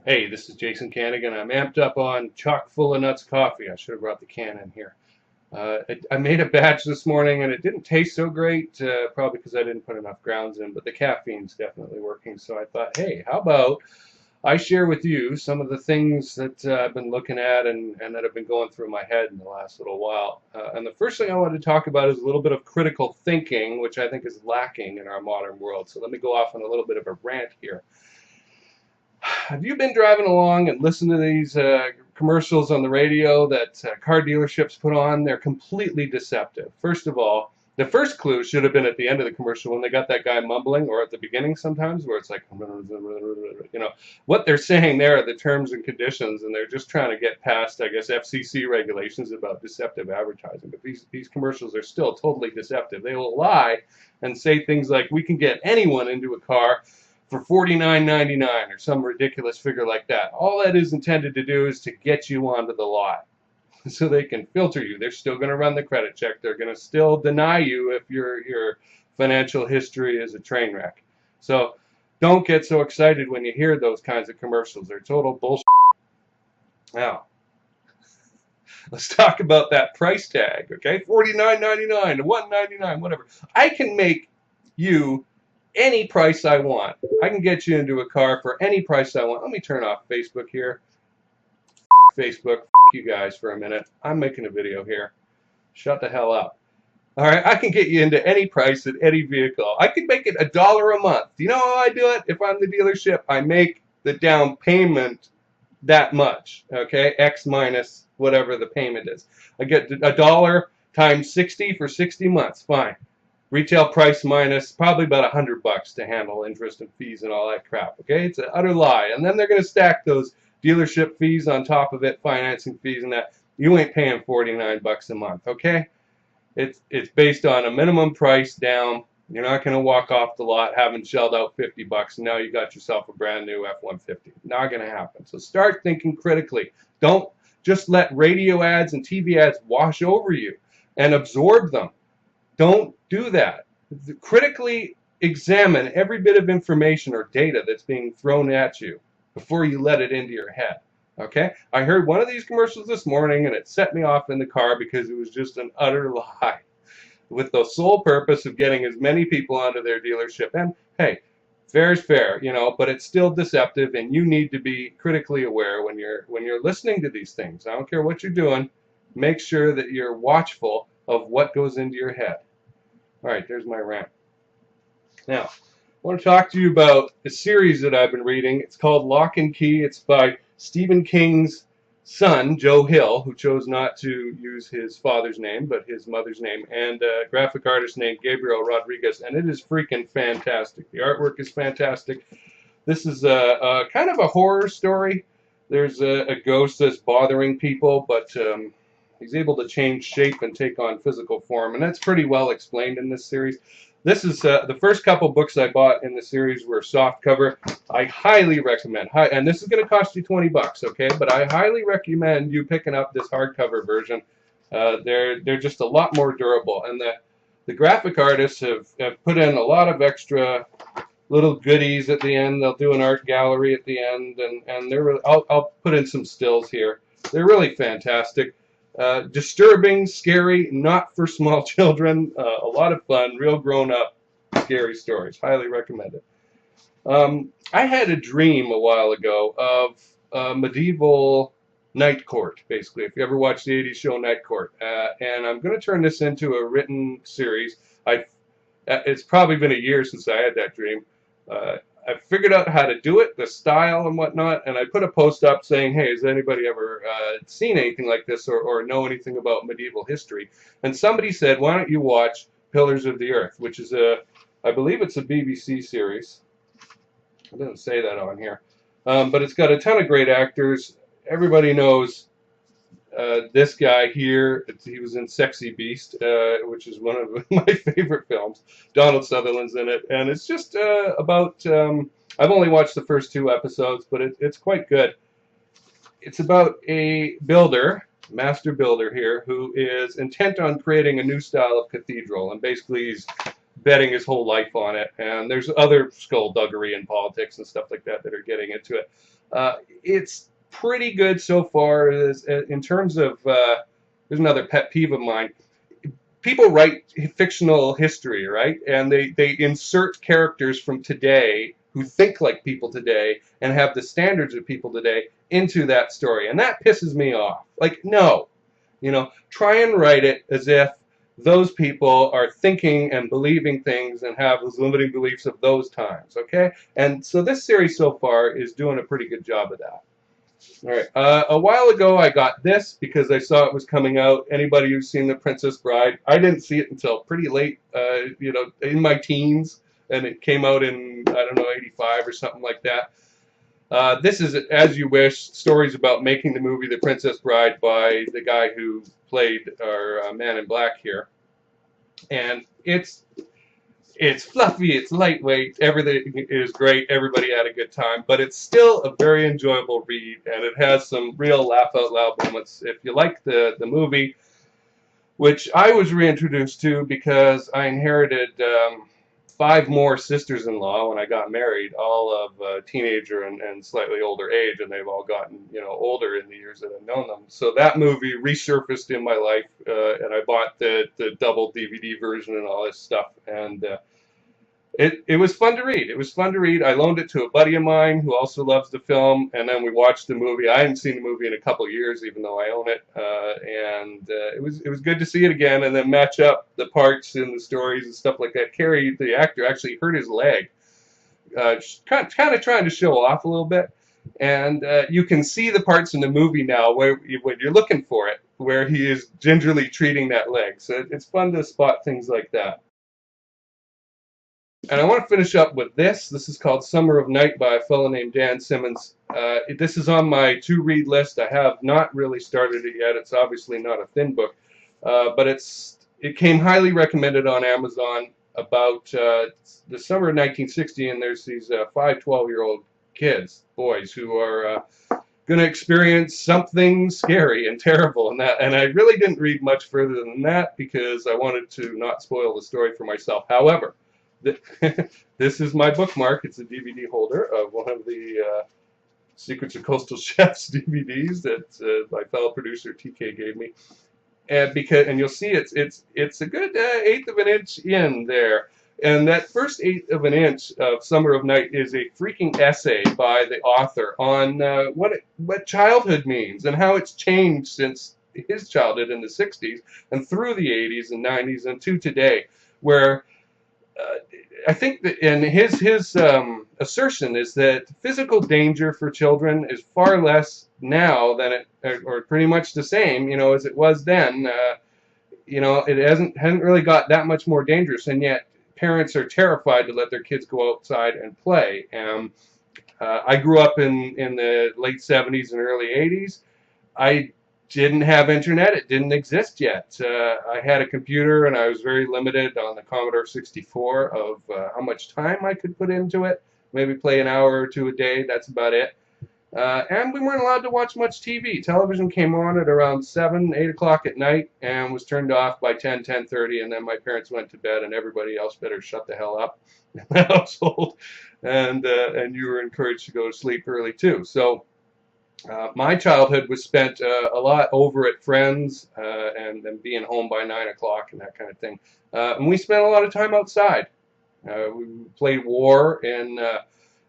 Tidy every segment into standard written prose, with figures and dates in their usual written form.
Hey, this is Jason Kanigan. I'm amped up on chock full of nuts coffee. I should have brought the can in here. I made a batch this morning and it didn't taste so great, probably because I didn't put enough grounds in, but the caffeine's definitely working. So I thought, hey, how about I share with you some of the things that I've been looking at and that have been going through my head in the last little while. And the first thing I wanted to talk about is a little bit of critical thinking, which I think is lacking in our modern world. So let me go off on a little bit of a rant here. Have you been driving along and listened to these commercials on the radio that car dealerships put on? They're completely deceptive. First of all, the first clue should have been at the end of the commercial when they got that guy mumbling, or at the beginning sometimes where it's like, you know, what they're saying there are the terms and conditions, and they're just trying to get past, I guess, FCC regulations about deceptive advertising. But these commercials are still totally deceptive. They will lie and say things like, we can get anyone into a car for $49.99 or some ridiculous figure like that. All that is intended to do is to get you onto the lot so they can filter you. They're still going to run the credit check. They're going to still deny you if your financial history is a train wreck. So don't get so excited when you hear those kinds of commercials. They're total bullshit. Now, let's talk about that price tag, okay? $49.99 to $199, whatever. I can make you any price I want. I can get you into a car for any price I want. Let me turn off Facebook here. Facebook, you guys for a minute. I'm making a video here. Shut the hell up. All right, I can get you into any price at any vehicle. I could make it $1 a month. Do you know how I do it? If I'm the dealership, I make the down payment that much, okay? X minus whatever the payment is. I get $1 times 60 for 60 months. Fine. Retail price minus probably about $100 to handle interest and fees and all that crap. Okay, it's an utter lie. And then they're going to stack those dealership fees on top of it, financing fees and that. You ain't paying $49 a month. Okay, it's based on a minimum price down. You're not going to walk off the lot having shelled out $50 and now you got yourself a brand new F-150. Not going to happen. So start thinking critically. Don't just let radio ads and TV ads wash over you and absorb them. Don't do that. Critically examine every bit of information or data that's being thrown at you before you let it into your head. Okay? I heard one of these commercials this morning and it set me off in the car because it was just an utter lie with the sole purpose of getting as many people onto their dealership. And hey, fair is fair, you know, but it's still deceptive and you need to be critically aware when you're listening to these things. I don't care what you're doing. Make sure that you're watchful of what goes into your head. All right, there's my rant. Now, I want to talk to you about a series that I've been reading. It's called Locke Key. It's by Stephen King's son, Joe Hill, who chose not to use his father's name, but his mother's name, and a graphic artist named Gabriel Rodriguez, and it is freaking fantastic. The artwork is fantastic. This is a kind of a horror story. There's a ghost that's bothering people, but he's able to change shape and take on physical form, and that's pretty well explained in this series. This is the first couple books I bought in the series were soft cover. I highly recommend, and this is going to cost you $20, okay? But I highly recommend you picking up this hardcover version. They're just a lot more durable, and the graphic artists have put in a lot of extra little goodies at the end. They'll do an art gallery at the end, and they're really, I'll put in some stills here. They're really fantastic. Disturbing, scary, not for small children, a lot of fun, real grown-up, scary stories. Highly recommended. I had a dream a while ago of a medieval night court, basically, if you ever watched the 80s show Night Court. And I'm going to turn this into a written series. It's probably been a year since I had that dream. I figured out how to do it, the style and whatnot, and I put a post up saying, hey, has anybody ever seen anything like this or know anything about medieval history? And somebody said, why don't you watch Pillars of the Earth, which is I believe it's a BBC series. It doesn't say that on here. But it's got a ton of great actors. Everybody knows this guy here. He was in Sexy Beast, which is one of my favorite films. Donald Sutherland's in it, and it's just about. I've only watched the first 2 episodes, but it's quite good. It's about a builder, master builder here, who is intent on creating a new style of cathedral, and basically he's betting his whole life on it. And there's other skullduggery and politics and stuff like that that are getting into it. It's pretty good so far. In terms of, there's another pet peeve of mine. People write fictional history, right? And they insert characters from today who think like people today and have the standards of people today into that story. And that pisses me off. Like, no. Try and write it as if those people are thinking and believing things and have those limiting beliefs of those times, okay? And so this series so far is doing a pretty good job of that. All right. A while ago, I got this because I saw it was coming out. Anybody who's seen The Princess Bride? I didn't see it until pretty late, in my teens, and it came out in, I don't know, 85 or something like that. This is As You Wish, stories about making the movie The Princess Bride by the guy who played our Man in Black here. And it's fluffy, it's lightweight, everything is great, everybody had a good time, but it's still a very enjoyable read, and it has some real laugh-out-loud moments. If you like the movie, which I was reintroduced to because I inherited 5 more sisters-in-law when I got married, all of teenager and slightly older age, and they've all gotten older in the years that I've known them. So that movie resurfaced in my life, and I bought the double DVD version and all this stuff, and it was fun to read. It was fun to read. I loaned it to a buddy of mine who also loves the film, and then we watched the movie. I hadn't seen the movie in a couple of years, even though I own it, and it was good to see it again, and then match up the parts and the stories and stuff like that. Carrie, the actor, actually hurt his leg, kind of trying to show off a little bit, and you can see the parts in the movie now when you're looking for it, where he is gingerly treating that leg. So it's fun to spot things like that. And I want to finish up with this. This is called Summer of Night by a fellow named Dan Simmons. This is on my to-read list. I have not really started it yet. It's obviously not a thin book, but it came highly recommended on Amazon about the summer of 1960, and there's these 5 12-year-old kids, boys, who are going to experience something scary and terrible, and I really didn't read much further than that because I wanted to not spoil the story for myself. However, this is my bookmark. It's a DVD holder of one of the Secrets of Coastal Chefs DVDs that my fellow producer TK gave me, and you'll see it's a good 1/8 of an inch in there, and that first 1/8 of an inch of Summer of Night is a freaking essay by the author on what childhood means and how it's changed since his childhood in the 60s and through the 80s and 90s and to today, where I think that, and his assertion is that physical danger for children is far less now than or pretty much the same, as it was then. It hasn't really got that much more dangerous, and yet parents are terrified to let their kids go outside and play. I grew up in the late 70s and early 80s. I didn't have internet. It didn't exist yet. I had a computer, and I was very limited on the Commodore 64 of how much time I could put into it. Maybe play an hour or 2 a day. That's about it. And we weren't allowed to watch much TV. Television came on at around 7, 8 o'clock at night and was turned off by 10, 10:30, and then my parents went to bed, and everybody else better shut the hell up in the household. And you were encouraged to go to sleep early, too. So my childhood was spent a lot over at friends and being home by 9 o'clock and that kind of thing. And we spent a lot of time outside. We played war in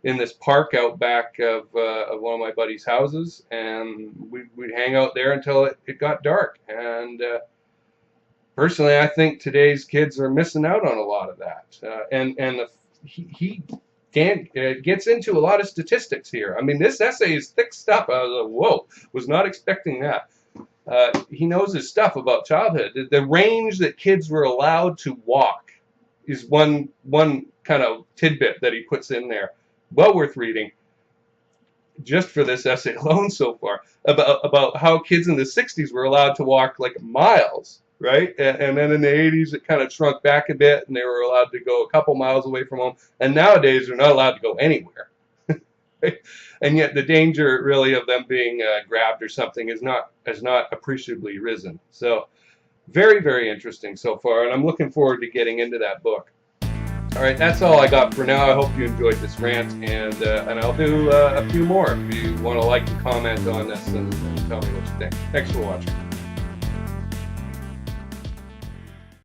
this park out back of one of my buddy's houses, and we'd hang out there until it got dark. And personally, I think today's kids are missing out on a lot of that. Dan gets into a lot of statistics here. I mean, this essay is thick stuff. I was like, whoa, was not expecting that. He knows his stuff about childhood. The range that kids were allowed to walk is one kind of tidbit that he puts in there. Well worth reading, just for this essay alone so far, about how kids in the 60s were allowed to walk like miles. Right? And then in the 80s, it kind of shrunk back a bit, and they were allowed to go a couple miles away from home. And nowadays, they're not allowed to go anywhere. Right? And yet the danger, really, of them being grabbed or something has not appreciably risen. So very, very interesting so far, and I'm looking forward to getting into that book. All right, that's all I got for now. I hope you enjoyed this rant, and I'll do a few more if you want to like and comment on this and tell me what you think. Thanks for watching.